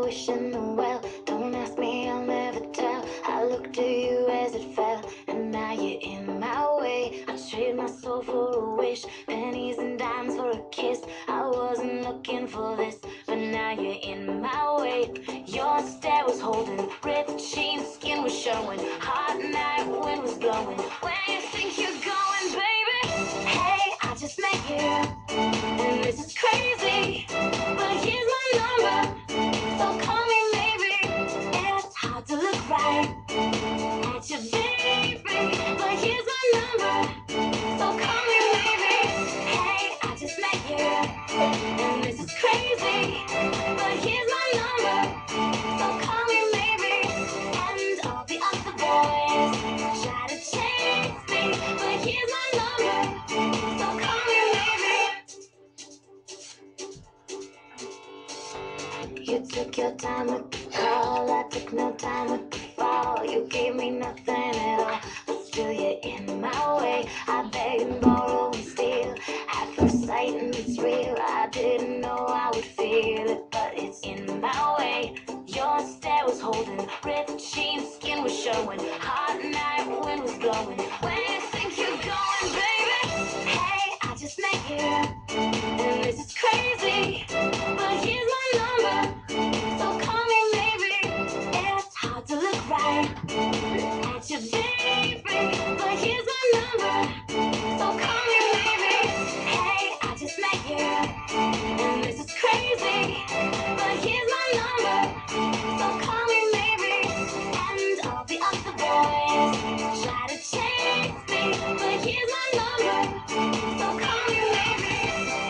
wishing the well. Don't ask me, I'll never tell. I looked to you as it fell, and now you're in my way. I trade my soul for a wish, pennies and dimes for a kiss. I wasn't looking for this, but now you're in my way. Your stare was holding, ripped jeans, skin was showing. Hot night, wind was blowing. Where you think you're going, baby? Hey, I just met you, and this is crazy, but here's my number, so call me maybe. It's hard to look right at you, baby, but here's my number, so call me maybe. Hey, I just met you, and this is crazy, but here's my number, so call me maybe. And all the other boys try to chase me, but here's my number, so call me maybe. You took your time with the call, I took no time with the fall. You gave me nothing at all, but still you're in my way. I beg and borrow and steal, at first sight and it's real. I didn't know I would feel it, but it's in my way. Your stare was holding, ripped jeans, skin was showing. Hot night, wind was blowing. Where you think you're going, baby? Hey, I just met you, and this is crazy, but here's my number, so call me maybe. It's hard to look right at you, baby, but here's my number, so call me maybe. Hey, I just met you, and this is crazy, but here's my number, so call me maybe. And all the other boys try to chase me, but here's my number, so call me maybe.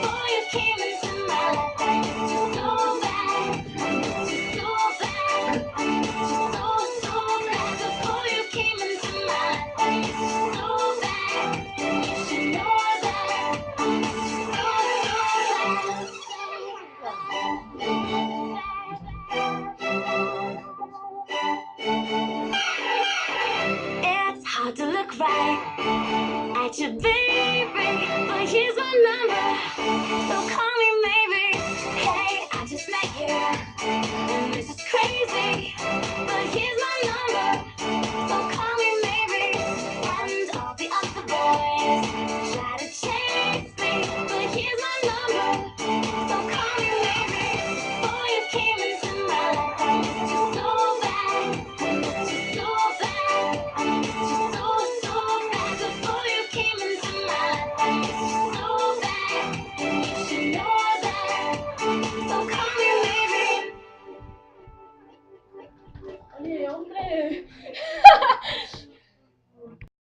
Boy, you came into my life, I missed you so bad, I missed you so bad, I missed you so bad. Before you came into my life, I missed you so bad, and you should know that I missed you so bad. It's hard to look right at you, baby, but here's my number, so call me maybe. Hey, I just met you, and this is crazy, but here's my number, so call me maybe. And all the other boys try to chase me, but here's my number, so call me maybe. Boy, you came into my life, I missed you so bad, I missed you so bad, I missed you so bad. Before you came into my life, I missed you so bad, and you should know that, so call me maybe. Oye, hombre.